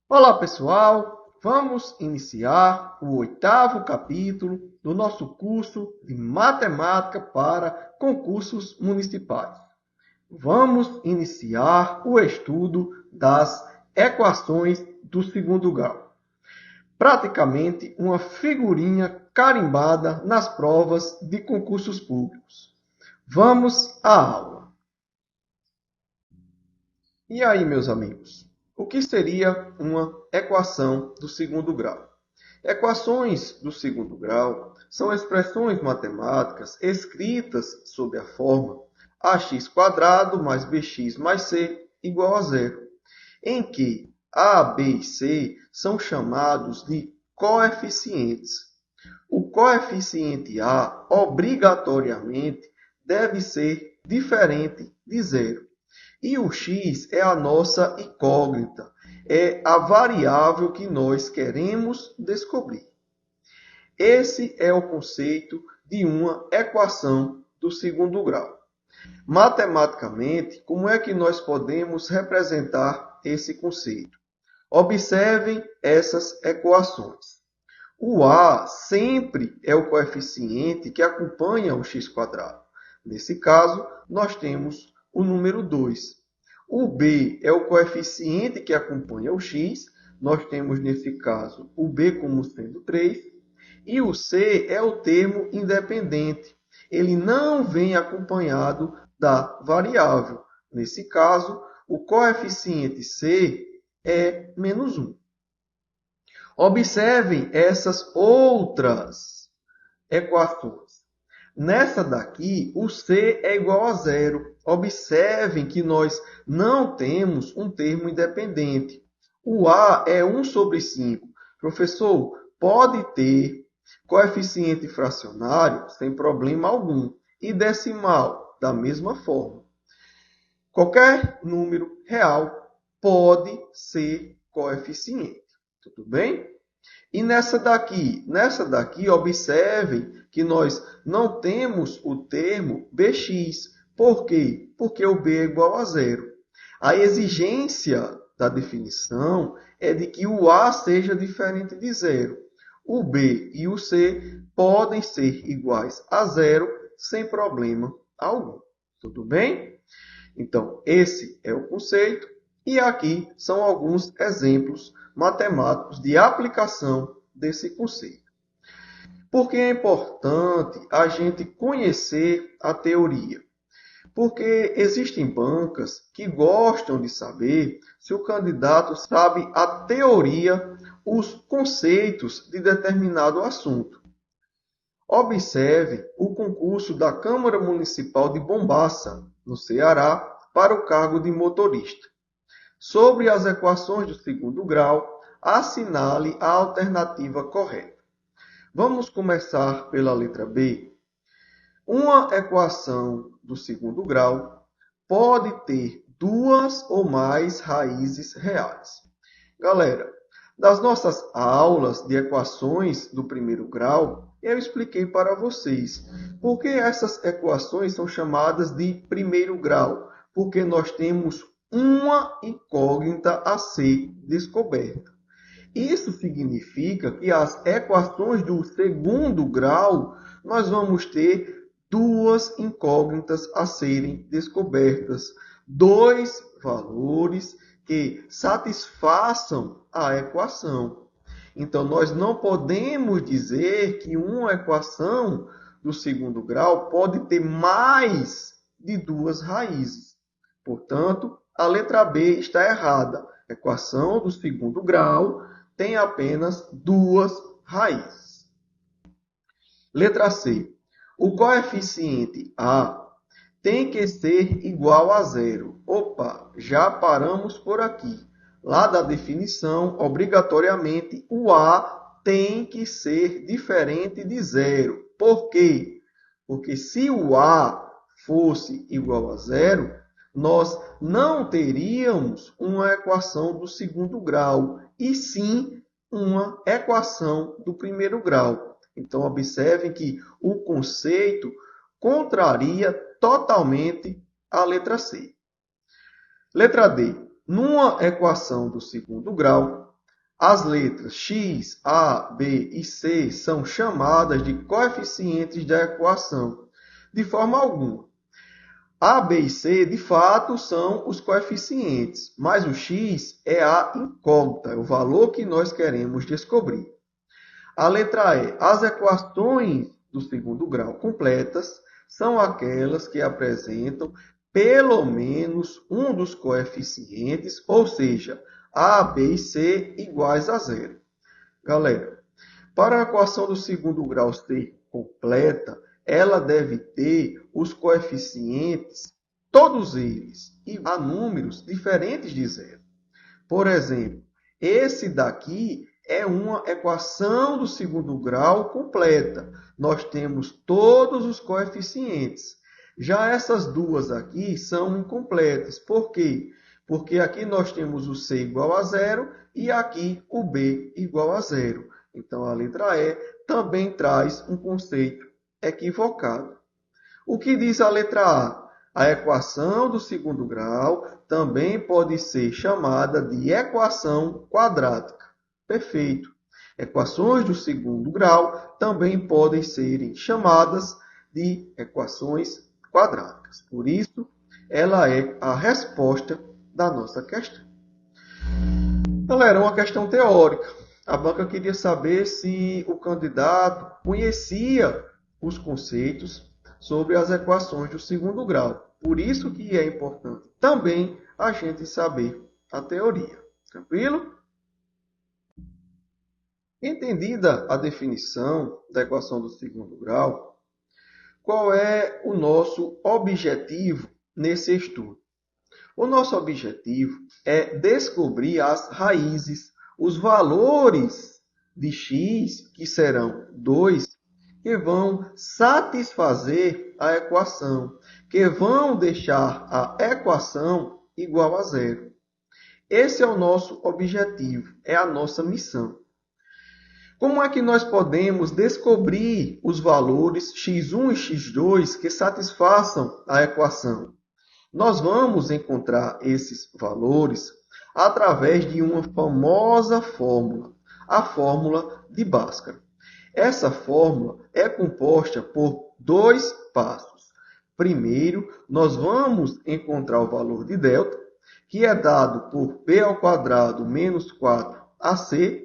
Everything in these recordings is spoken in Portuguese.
Olá, pessoal! Vamos iniciar o 8º capítulo do nosso curso de Matemática para concursos municipais. Vamos iniciar o estudo das equações do segundo grau. Praticamente uma figurinha carimbada nas provas de concursos públicos. Vamos à aula. E aí, meus amigos? O que seria uma equação do segundo grau? Equações do segundo grau são expressões matemáticas escritas sob a forma ax² mais bx mais c igual a zero, em que a, b e c são chamados de coeficientes. O coeficiente a, obrigatoriamente, deve ser diferente de zero. E o x é a nossa incógnita, é a variável que nós queremos descobrir. Esse é o conceito de uma equação do segundo grau. Matematicamente, como é que nós podemos representar esse conceito? Observem essas equações. O a sempre é o coeficiente que acompanha o x². Nesse caso, nós temos o número 2. O b é o coeficiente que acompanha o x. Nós temos, nesse caso, o b como sendo 3. E o c é o termo independente. Ele não vem acompanhado da variável. Nesse caso, o coeficiente c é menos 1. Observem essas outras equações. Nessa daqui, o c é igual a zero. Observem que nós não temos um termo independente. O a é 1 sobre 5. Professor, pode ter coeficiente fracionário sem problema algum. E decimal, da mesma forma. Qualquer número real pode ser coeficiente. Tudo bem? E nessa daqui, observem que nós não temos o termo bx. Por quê? Porque o b é igual a zero. A exigência da definição é de que o a seja diferente de zero. O b e o c podem ser iguais a zero sem problema algum. Tudo bem? Então, esse é o conceito. E aqui são alguns exemplos matemáticos de aplicação desse conceito. Por que é importante a gente conhecer a teoria? Porque existem bancas que gostam de saber se o candidato sabe a teoria, os conceitos de determinado assunto. Observe o concurso da Câmara Municipal de Bombaça, no Ceará, para o cargo de motorista. Sobre as equações do segundo grau, assinale a alternativa correta. Vamos começar pela letra B. Uma equação do segundo grau pode ter duas ou mais raízes reais. Galera, das nossas aulas de equações do primeiro grau, eu expliquei para vocês por que essas equações são chamadas de primeiro grau. Porque nós temos uma incógnita a ser descoberta. Isso significa que as equações do segundo grau, nós vamos ter duas incógnitas a serem descobertas. Dois valores que satisfaçam a equação. Então, nós não podemos dizer que uma equação do segundo grau pode ter mais de duas raízes. Portanto, a letra B está errada. A equação do segundo grau tem apenas duas raízes. Letra C. O coeficiente A tem que ser igual a zero. Opa, já paramos por aqui. Lá da definição, obrigatoriamente, o A tem que ser diferente de zero. Por quê? Porque se o A fosse igual a zero, nós não teríamos uma equação do segundo grau, e sim uma equação do primeiro grau. Então, observem que o conceito contraria totalmente a letra C. Letra D. Numa equação do segundo grau, As letras x, a, b e c são chamadas de coeficientes da equação, de forma alguma. A, B e C, de fato, são os coeficientes, mas o x é a incógnita, é o valor que nós queremos descobrir. A letra E. As equações do segundo grau completas são aquelas que apresentam pelo menos um dos coeficientes, ou seja, A, B e C iguais a zero. Galera, para a equação do segundo grau ser completa, ela deve ter os coeficientes, todos eles, a números diferentes de zero. Por exemplo, esse daqui é uma equação do segundo grau completa. Nós temos todos os coeficientes. Já essas duas aqui são incompletas. Por quê? Porque aqui nós temos o C igual a zero e aqui o B igual a zero. Então, a letra E também traz um conceito equivocado. O que diz a letra A? A equação do segundo grau também pode ser chamada de equação quadrática. Perfeito. Equações do segundo grau também podem ser chamadas de equações quadráticas. Por isso, ela é a resposta da nossa questão. Galera, uma questão teórica. A banca queria saber se o candidato conhecia os conceitos sobre as equações do segundo grau. Por isso que é importante também a gente saber a teoria. Tranquilo? Entendida a definição da equação do segundo grau, qual é o nosso objetivo nesse estudo? O nosso objetivo é descobrir as raízes, os valores de x, que serão 2, que vão satisfazer a equação, que vão deixar a equação igual a zero. Esse é o nosso objetivo, é a nossa missão. Como é que nós podemos descobrir os valores x1 e x2 que satisfaçam a equação? Nós vamos encontrar esses valores através de uma famosa fórmula, a fórmula de Bhaskara. Essa fórmula é composta por dois passos. Primeiro, nós vamos encontrar o valor de delta, que é dado por b ao quadrado menos 4ac.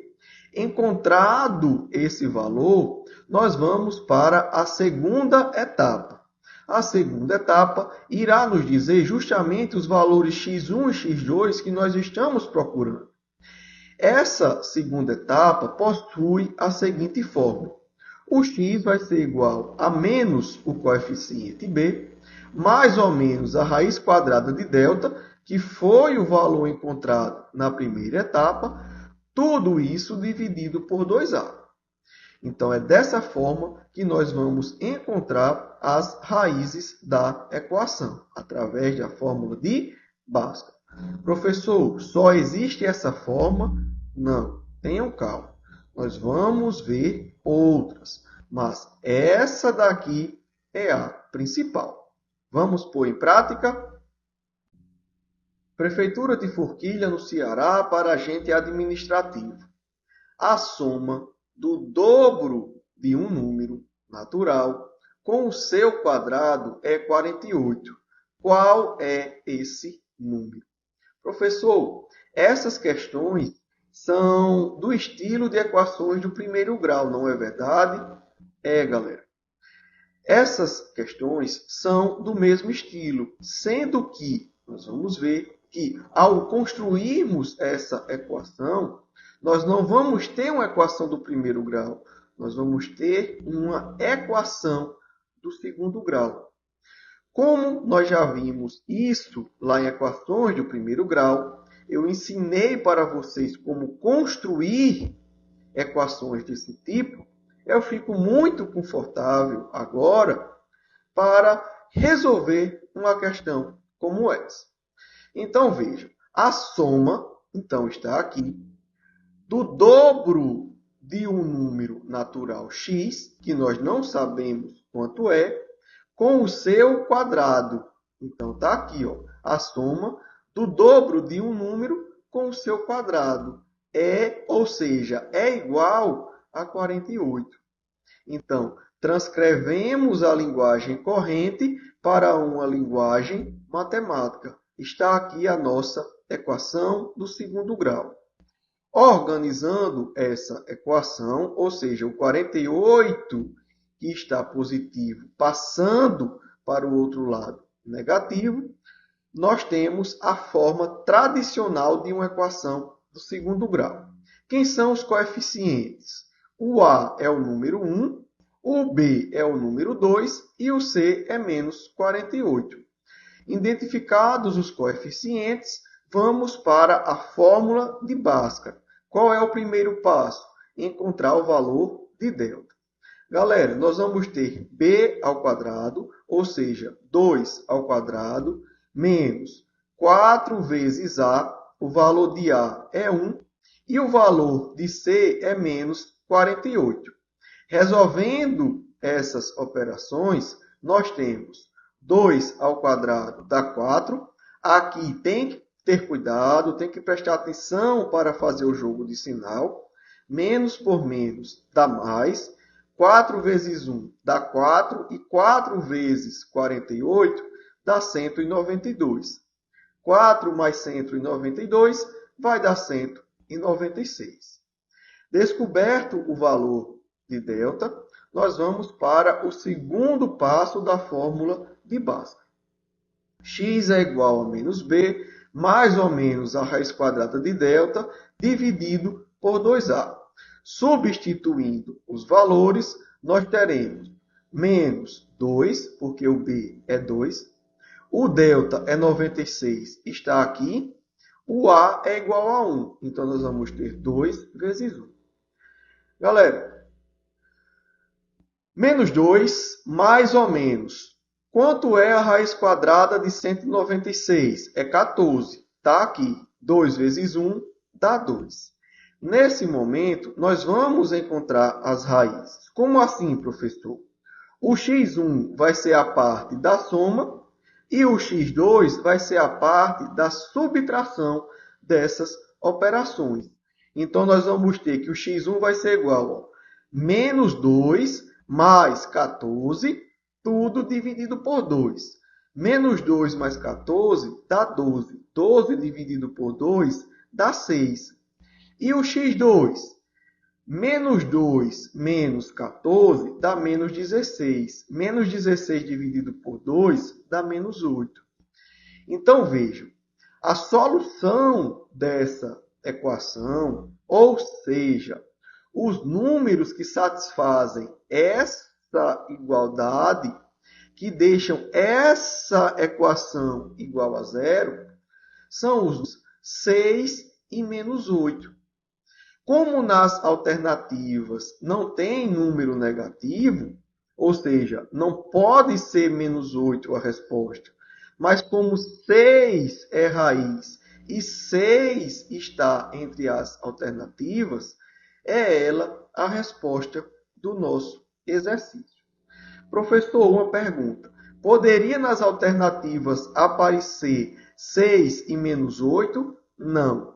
Encontrado esse valor, nós vamos para a segunda etapa. A segunda etapa irá nos dizer justamente os valores x1 e x2 que nós estamos procurando. Essa segunda etapa possui a seguinte fórmula. O x vai ser igual a menos o coeficiente b, mais ou menos a raiz quadrada de delta, que foi o valor encontrado na primeira etapa, tudo isso dividido por 2a. Então, é dessa forma que nós vamos encontrar as raízes da equação, através da fórmula de Bhaskara. Professor, só existe essa forma? Não, tenham calma. Nós vamos ver outras, mas essa daqui é a principal. Vamos pôr em prática? Prefeitura de Forquilha, no Ceará, para agente administrativo. A soma do dobro de um número natural com o seu quadrado é 48. Qual é esse número? Professor, essas questões são do estilo de equações do primeiro grau, não é verdade? É, galera. Essas questões são do mesmo estilo, sendo que nós vamos ver que ao construirmos essa equação, nós não vamos ter uma equação do primeiro grau, nós vamos ter uma equação do segundo grau. Como nós já vimos isso lá em equações do primeiro grau, eu ensinei para vocês como construir equações desse tipo, eu fico muito confortável agora para resolver uma questão como essa. Então, vejam, a soma, então, está aqui, do dobro de um número natural x, que nós não sabemos quanto é, com o seu quadrado. Então, está aqui, ó, a soma do dobro de um número com o seu quadrado. ou seja, é igual a 48. Então, transcrevemos a linguagem corrente para uma linguagem matemática. Está aqui a nossa equação do segundo grau. Organizando essa equação, ou seja, o 48 que está positivo passando para o outro lado negativo, nós temos a forma tradicional de uma equação do segundo grau. Quem são os coeficientes? O A é o número 1, o B é o número 2 e o C é menos 48. Identificados os coeficientes, vamos para a fórmula de Bhaskara. Qual é o primeiro passo? Encontrar o valor de delta. Galera, nós vamos ter b ao quadrado, ou seja, 2 ao quadrado, menos 4 vezes a, o valor de a é 1, e o valor de c é menos 48. Resolvendo essas operações, nós temos 2 ao quadrado dá 4. Aqui tem que ter cuidado, tem que prestar atenção para fazer o jogo de sinal. Menos por menos dá mais. 4 vezes 1 dá 4 e 4 vezes 48 dá 192. 4 mais 192 vai dar 196. Descoberto o valor de delta, nós vamos para o segundo passo da fórmula de Bhaskara. X é igual a menos b, mais ou menos a raiz quadrada de delta, dividido por 2a. Substituindo os valores, nós teremos menos 2, porque o b é 2. O delta é 96, está aqui. O a é igual a 1. Então, nós vamos ter 2 vezes 1. Galera, menos 2, mais ou menos. Quanto é a raiz quadrada de 196? É 14. Está aqui. 2 vezes 1 dá 2. Nesse momento, nós vamos encontrar as raízes. Como assim, professor? O x1 vai ser a parte da soma e o x2 vai ser a parte da subtração dessas operações. Então, nós vamos ter que o x1 vai ser igual a menos 2 mais 14, tudo dividido por 2. Menos 2 mais 14 dá 12. 12 dividido por 2 dá 6. E o x2? Menos 2 menos 14 dá menos 16. Menos 16 dividido por 2 dá menos 8. Então, vejam, a solução dessa equação, ou seja, os números que satisfazem essa igualdade, que deixam essa equação igual a zero, são os 6 e menos 8. Como nas alternativas não tem número negativo, ou seja, não pode ser menos 8 a resposta, mas como 6 é raiz e 6 está entre as alternativas, é ela a resposta do nosso exercício. Professor, uma pergunta. Poderia nas alternativas aparecer 6 e menos 8? Não.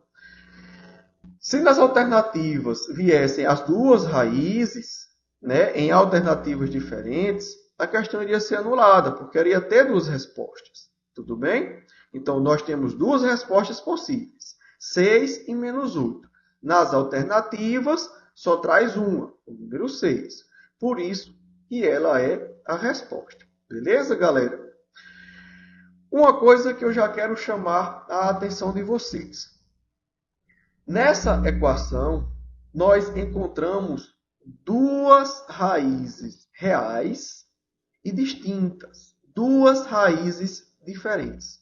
Se nas alternativas viessem as duas raízes, né, em alternativas diferentes, a questão iria ser anulada, porque iria ter duas respostas. Tudo bem? Então, nós temos duas respostas possíveis. 6 e menos 8. Nas alternativas, só traz uma, o número 6. Por isso que ela é a resposta. Beleza, galera? Uma coisa que eu já quero chamar a atenção de vocês. Nessa equação, nós encontramos duas raízes reais e distintas. Duas raízes diferentes.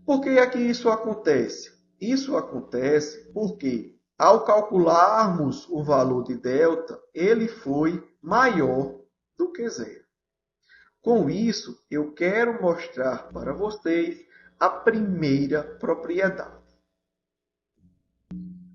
Por que é que isso acontece? Isso acontece porque, ao calcularmos o valor de delta, ele foi maior do que zero. Com isso, eu quero mostrar para vocês a primeira propriedade.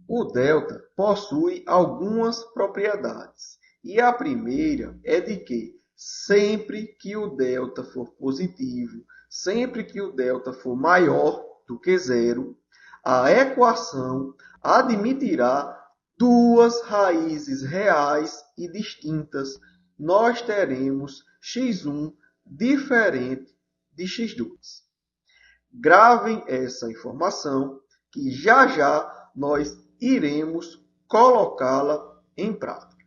O delta possui algumas propriedades. E a primeira é de que sempre que o delta for positivo, sempre que o delta for maior do que zero, a equação admitirá duas raízes reais e distintas. Nós teremos x1 diferente de x2. Gravem essa informação que já já nós iremos colocá-la em prática.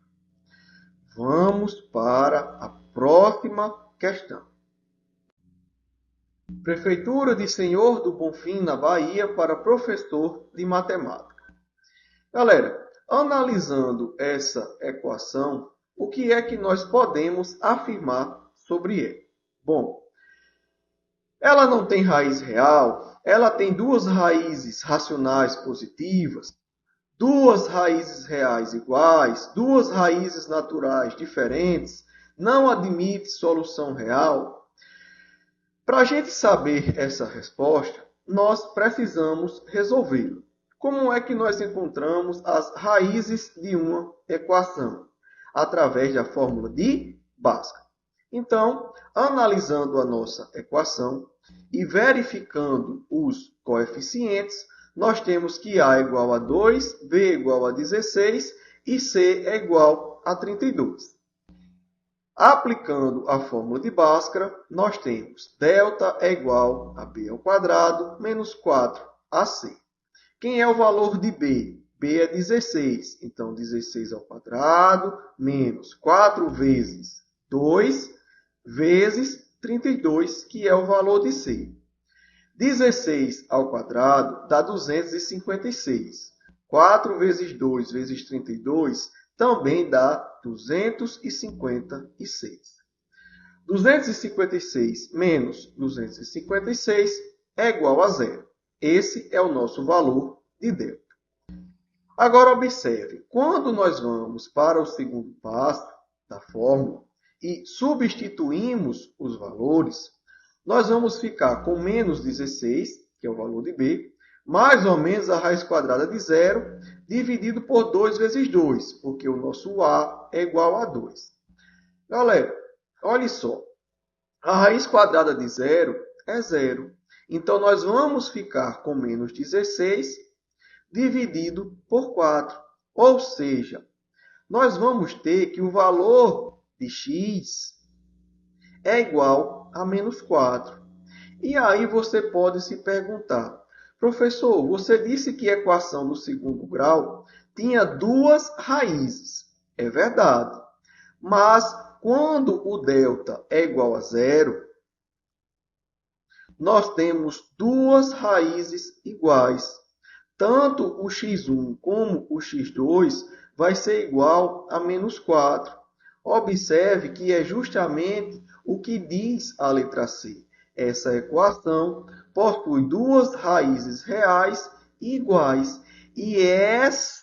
Vamos para a próxima questão. Prefeitura de Senhor do Bonfim, na Bahia, para professor de matemática. Galera, analisando essa equação, o que é que nós podemos afirmar sobre ela? Bom, ela não tem raiz real, ela tem duas raízes racionais positivas, duas raízes reais iguais, duas raízes naturais diferentes, não admite solução real. Para a gente saber essa resposta, nós precisamos resolvê-la. Como é que nós encontramos as raízes de uma equação? Através da fórmula de Bhaskara. Então, analisando a nossa equação e verificando os coeficientes, nós temos que A é igual a 2, B é igual a 16 e C é igual a 32. Aplicando a fórmula de Bhaskara, nós temos delta é igual a B ao quadrado menos 4AC. Quem é o valor de B? B é 16. Então, 16 ao quadrado menos 4 vezes 2 vezes 32, que é o valor de C. 16 ao quadrado dá 256. 4 vezes 2 vezes 32 também dá 256. 256 menos 256 é igual a zero. Esse é o nosso valor de delta. Agora observe, quando nós vamos para o segundo passo da fórmula e substituímos os valores, nós vamos ficar com menos 16, que é o valor de B, mais ou menos a raiz quadrada de zero, dividido por 2 vezes 2, porque o nosso A é igual a 2. Galera, olha só, a raiz quadrada de zero é zero. Então, nós vamos ficar com menos 16 dividido por 4. Ou seja, nós vamos ter que o valor de x é igual a menos 4. E aí você pode se perguntar, professor, você disse que a equação do segundo grau tinha duas raízes. É verdade. Mas quando o delta é igual a zero, nós temos duas raízes iguais. Tanto o x1 como o x2 vai ser igual a menos 4. Observe que é justamente o que diz a letra C. Essa equação possui duas raízes reais iguais. E essa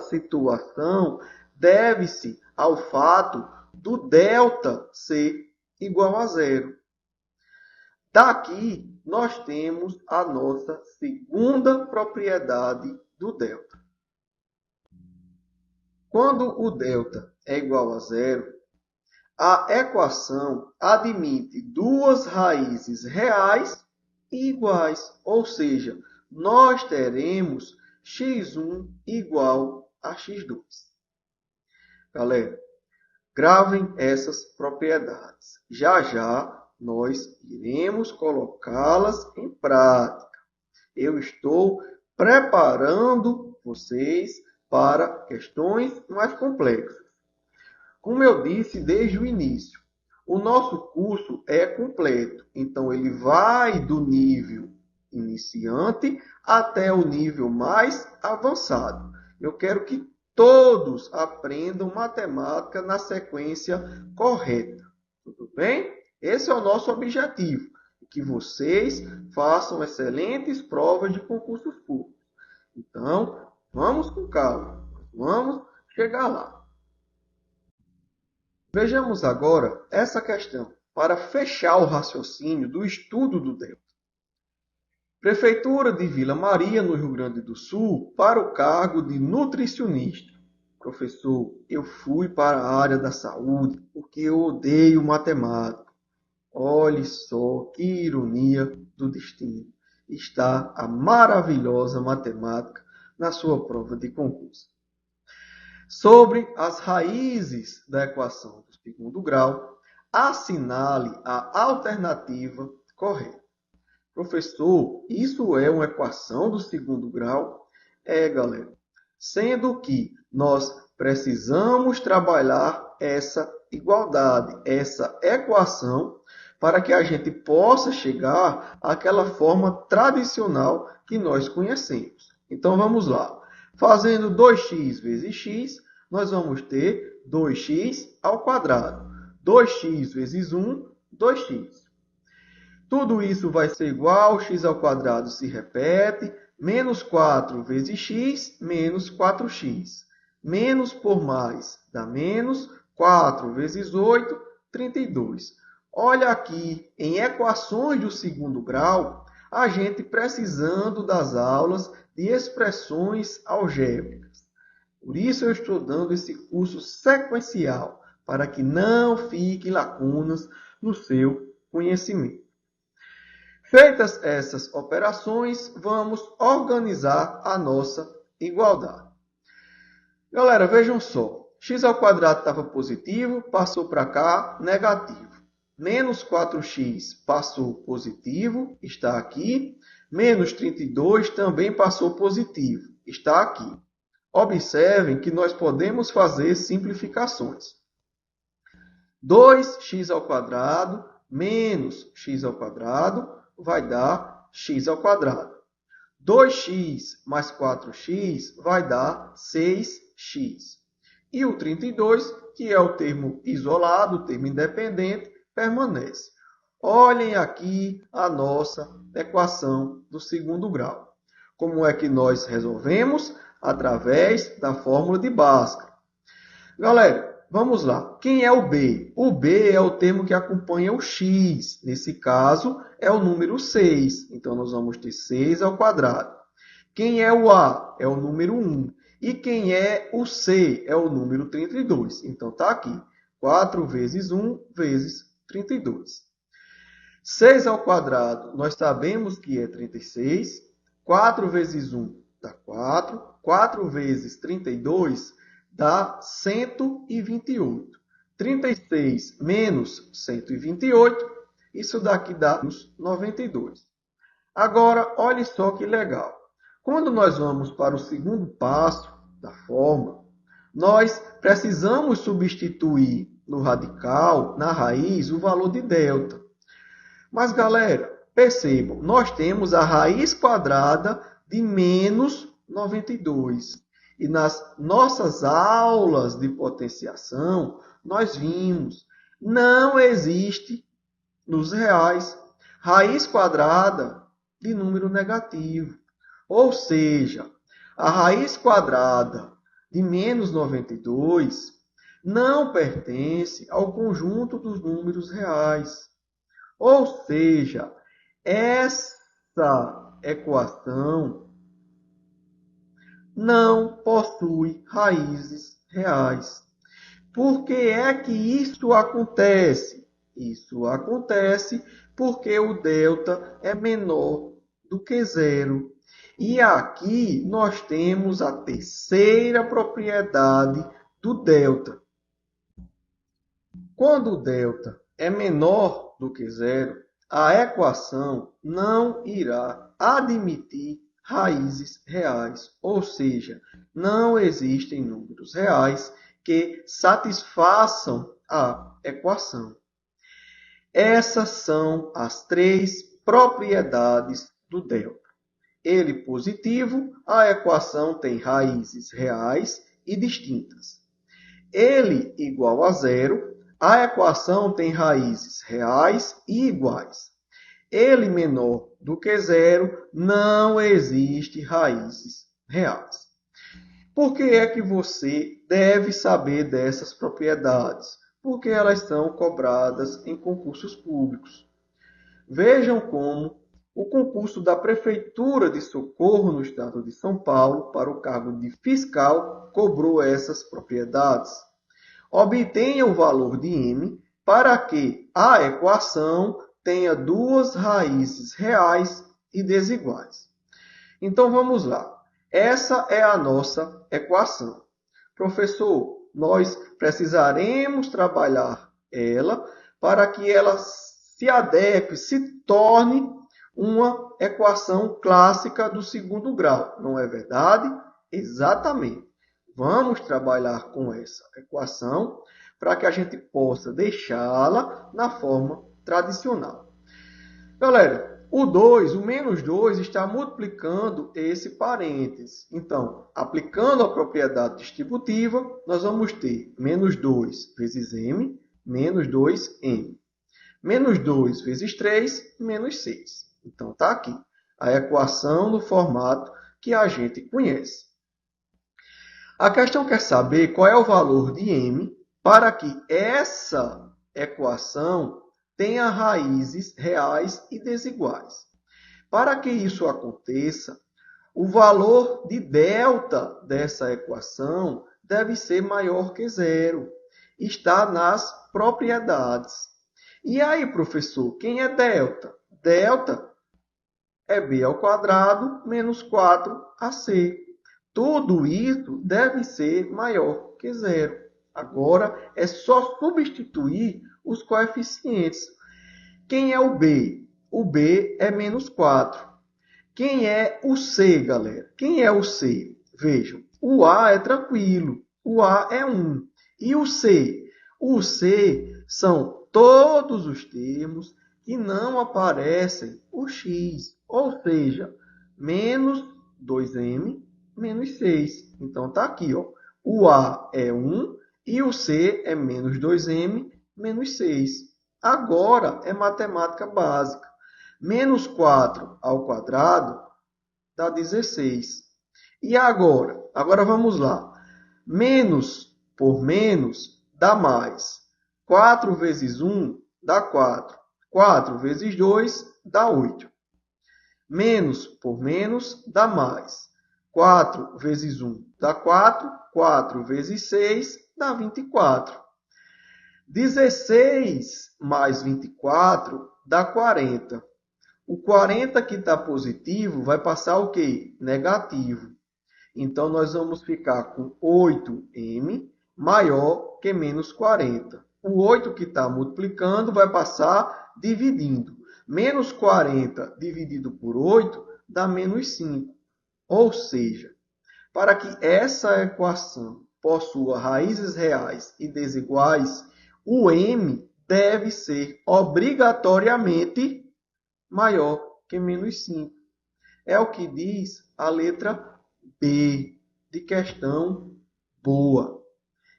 situação deve-se ao fato do delta ser igual a zero. Daqui, nós temos a nossa segunda propriedade do delta. Quando o delta é igual a zero, a equação admite duas raízes reais e iguais, ou seja, nós teremos x1 igual a x2. Galera, gravem essas propriedades. Já já nós iremos colocá-las em prática. Eu estou preparando vocês para questões mais complexas. Como eu disse desde o início, o nosso curso é completo. Então, ele vai do nível iniciante até o nível mais avançado. Eu quero que todos aprendam matemática na sequência correta. Tudo bem? Esse é o nosso objetivo. Que vocês façam excelentes provas de concursos públicos. Então, vamos com calma. Vamos chegar lá. Vejamos agora essa questão para fechar o raciocínio do estudo do delta. Prefeitura de Vila Maria, no Rio Grande do Sul, para o cargo de nutricionista. Professor, eu fui para a área da saúde porque eu odeio matemática. Olhe só que ironia do destino. está a maravilhosa matemática na sua prova de concurso. Sobre as raízes da equação do segundo grau, assinale a alternativa correta. Professor, isso é uma equação do segundo grau? É, galera. Sendo que nós precisamos trabalhar essa igualdade, essa equação, para que a gente possa chegar àquela forma tradicional que nós conhecemos. Então, vamos lá. Fazendo 2x vezes x, nós vamos ter 2x ao quadrado. 2x vezes 1, 2x. Tudo isso vai ser igual, x ao quadrado se repete, menos 4 vezes x, menos 4x. Menos por mais dá menos, 4 vezes 8, 32. Olha aqui, em equações do segundo grau, a gente precisando das aulas de expressões algébricas. Por isso eu estou dando esse curso sequencial, para que não fiquem lacunas no seu conhecimento. Feitas essas operações, vamos organizar a nossa igualdade. Galera, vejam só. X ao quadrado estava positivo, passou para cá, negativo. Menos 4x passou positivo, está aqui. Menos 32 também passou positivo, está aqui. Observem que nós podemos fazer simplificações. 2x ao quadrado menos x ao quadrado vai dar x ao quadrado. 2x mais 4x vai dar 6x. E o 32, que é o termo isolado, o termo independente, permanece. Olhem aqui a nossa equação do segundo grau. Como é que nós resolvemos? Através da fórmula de Bhaskara. Galera, vamos lá. Quem é o B? O B é o termo que acompanha o x. Nesse caso, é o número 6. Então, nós vamos ter 6 ao quadrado. Quem é o A? É o número 1. E quem é o C? É o número 32. Então, está aqui. 4 vezes 1 vezes 32. 6 ao quadrado, nós sabemos que é 36. 4 vezes 1 dá 4. 4 vezes 32 dá 128. 36 menos 128, isso daqui dá 92. Agora, olhe só que legal. Quando nós vamos para o segundo passo da fórmula, nós precisamos substituir no radical, na raiz, o valor de delta. Mas, galera, percebam, nós temos a raiz quadrada de menos 92. E nas nossas aulas de potenciação, nós vimos, não existe nos reais raiz quadrada de número negativo. Ou seja, a raiz quadrada de menos 92 não pertence ao conjunto dos números reais. Ou seja, essa equação não possui raízes reais. Por que é que isso acontece? Isso acontece porque o delta é menor do que zero. E aqui nós temos a terceira propriedade do delta. Quando o delta é menor do que zero, a equação não irá admitir raízes reais, ou seja, não existem números reais que satisfaçam a equação. Essas são as três propriedades do delta. Ele positivo, a equação tem raízes reais e distintas. Ele igual a zero, a equação tem raízes reais e iguais. Ele menor do que zero, não existe raízes reais. Por que é que você deve saber dessas propriedades? Porque elas são cobradas em concursos públicos. Vejam como o concurso da Prefeitura de Socorro, no estado de São Paulo, para o cargo de fiscal, cobrou essas propriedades. Obtenha o valor de m para que a equação tenha duas raízes reais e desiguais. Então, vamos lá. Essa é a nossa equação. Professor, nós precisaremos trabalhar ela para que ela se adeque, se torne uma equação clássica do segundo grau. Não é verdade? Exatamente. Vamos trabalhar com essa equação para que a gente possa deixá-la na forma tradicional. Galera, o menos 2 está multiplicando esse parênteses. Então, aplicando a propriedade distributiva, nós vamos ter menos 2 vezes m, menos 2m. Menos 2 vezes 3, menos 6. Então, está aqui a equação no formato que a gente conhece. A questão quer saber qual é o valor de m para que essa equação tenha raízes reais e desiguais. Para que isso aconteça, o valor de delta dessa equação deve ser maior que zero. Está nas propriedades. E aí, professor, quem é delta? Delta é b ao quadrado menos 4ac. Tudo isso deve ser maior que zero. Agora, é só substituir os coeficientes. Quem é o b? O b é menos 4. Quem é o c, galera? Quem é o c? Vejam, o a é tranquilo. O a é 1. E o c? O c são todos os termos que não aparecem o x. Ou seja, menos 2m menos 6. Então, está aqui. Ó. O a é 1 e o c é menos 2m menos 6. Agora é matemática básica. Menos 4 ao quadrado dá 16. E agora? Agora vamos lá. Menos por menos dá mais. 4 vezes 1 dá 4. 4 vezes 2 dá 8. Menos por menos dá mais. 4 vezes 1 dá 4. 4 vezes 6 dá 24. 16 mais 24 dá 40. O 40 que está positivo vai passar o quê? Negativo. Então, nós vamos ficar com 8m maior que menos 40. O 8 que está multiplicando vai passar dividindo. Menos 40 dividido por 8 dá menos 5. Ou seja, para que essa equação possua raízes reais e desiguais, o m deve ser obrigatoriamente maior que menos 5. É o que diz a letra B de questão boa.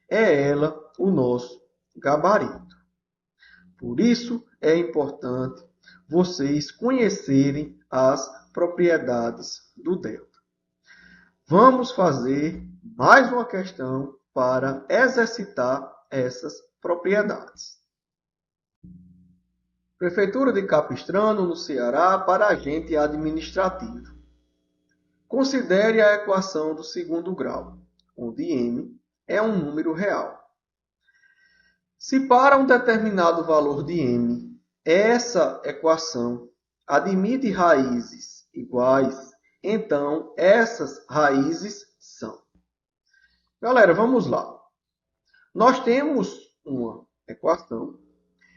É ela o nosso gabarito. Por isso é importante vocês conhecerem as propriedades do delta. Vamos fazer mais uma questão para exercitar essas propriedades. Prefeitura de Capistrano, no Ceará, para agente administrativo. Considere a equação do segundo grau, onde m é um número real. Se para um determinado valor de m, essa equação admite raízes iguais, então essas raízes são. Galera, vamos lá. Nós temos uma equação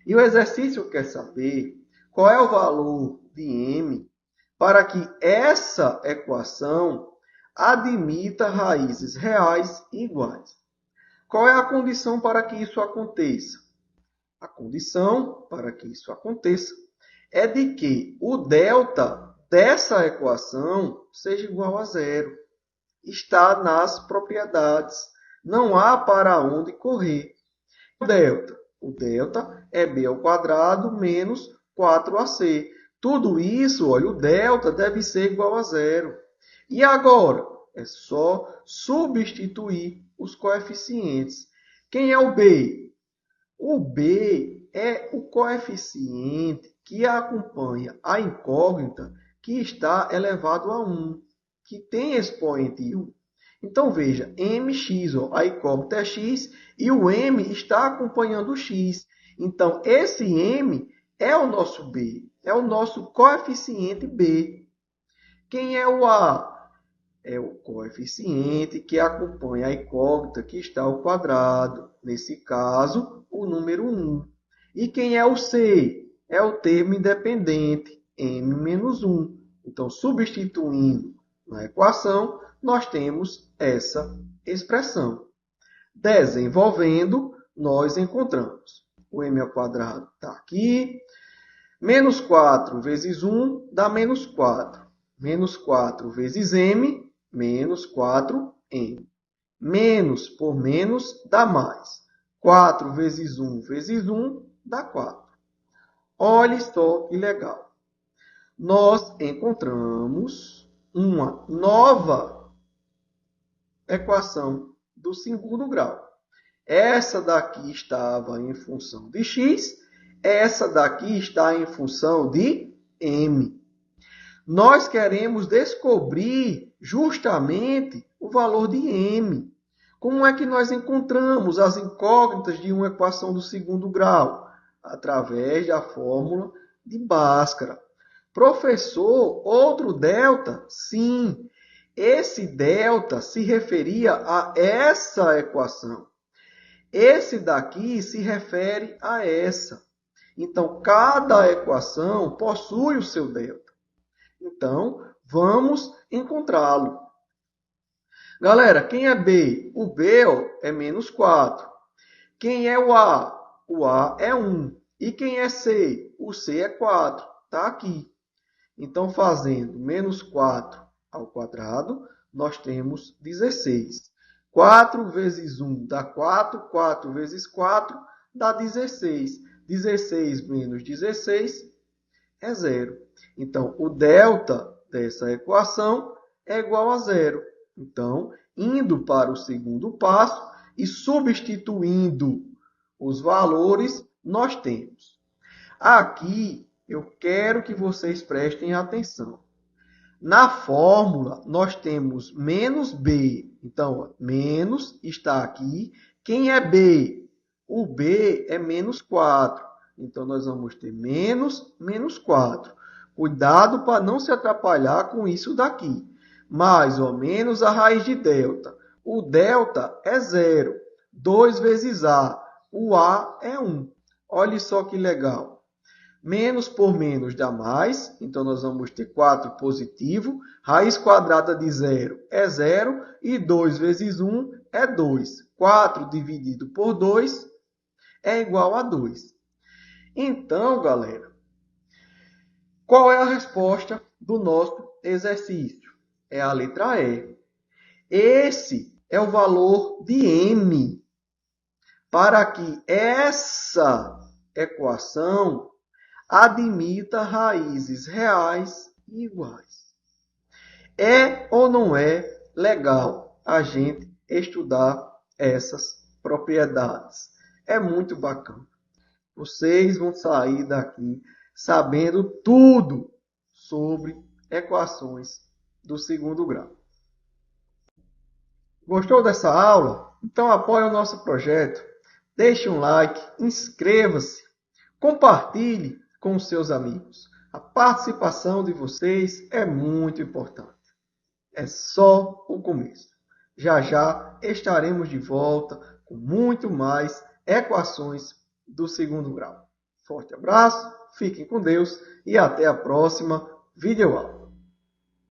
e o exercício quer saber qual é o valor de m para que essa equação admita raízes reais e iguais. Qual é a condição para que isso aconteça? A condição para que isso aconteça é de que o delta dessa equação seja igual a zero. Está nas propriedades. Não há para onde correr. O delta é b ao quadrado menos 4ac. Tudo isso, olha, o delta deve ser igual a zero. E agora? É só substituir os coeficientes. Quem é o b? O b é o coeficiente que acompanha a incógnita que está elevado a 1, que tem expoente 1. Então, veja, mx, ó, a incógnita é x, e o m está acompanhando o x. Então, esse m é o nosso b, é o nosso coeficiente b. Quem é o A? É o coeficiente que acompanha a incógnita que está ao quadrado. Nesse caso, o número 1. E quem é o C? É o termo independente, m-1. Então, substituindo na equação, nós temos essa expressão. Desenvolvendo, nós encontramos o m ao quadrado está aqui. Menos 4 vezes 1 dá menos 4. Menos 4 vezes m, menos 4m. Menos por menos dá mais. 4 vezes 1 vezes 1 dá 4. Olha só que legal. Nós encontramos uma nova equação do segundo grau. Essa daqui estava em função de x, essa daqui está em função de m. Nós queremos descobrir justamente o valor de m. Como é que nós encontramos as incógnitas de uma equação do segundo grau? Através da fórmula de Bhaskara. Professor, outro delta? Sim, esse delta se referia a essa equação. Esse daqui se refere a essa. Então, cada equação possui o seu delta. Então, vamos encontrá-lo. Galera, quem é B? O B é menos 4. Quem é o A? O A é 1. E quem é C? O C é 4. Está aqui. Então, fazendo menos 4 ao quadrado, nós temos 16. 4 vezes 1 dá 4. 4 vezes 4 dá 16. 16 menos 16 é 0. Então, o delta dessa equação é igual a 0. Então, indo para o segundo passo e substituindo os valores, nós temos. Aqui, eu quero que vocês prestem atenção. Na fórmula, nós temos menos b. Então, menos está aqui. Quem é b? O b é menos 4. Então, nós vamos ter menos 4. Cuidado para não se atrapalhar com isso daqui. Mais ou menos a raiz de delta. O delta é 0. 2 vezes a. O a é 1. Olha só que legal. Menos por menos dá mais, então nós vamos ter 4 positivo. Raiz quadrada de 0 é 0 e 2 vezes 1 é 2. 4 dividido por 2 é igual a 2. Então, galera, qual é a resposta do nosso exercício? É a letra E. Esse é o valor de m para que essa equação admita raízes reais e iguais. É ou não é legal a gente estudar essas propriedades? É muito bacana. Vocês vão sair daqui sabendo tudo sobre equações do segundo grau. Gostou dessa aula? Então apoie o nosso projeto. Deixe um like, inscreva-se, compartilhe com os seus amigos. A participação de vocês é muito importante. É só o começo. Já já estaremos de volta com muito mais equações do segundo grau. Forte abraço, fiquem com Deus e até a próxima videoaula.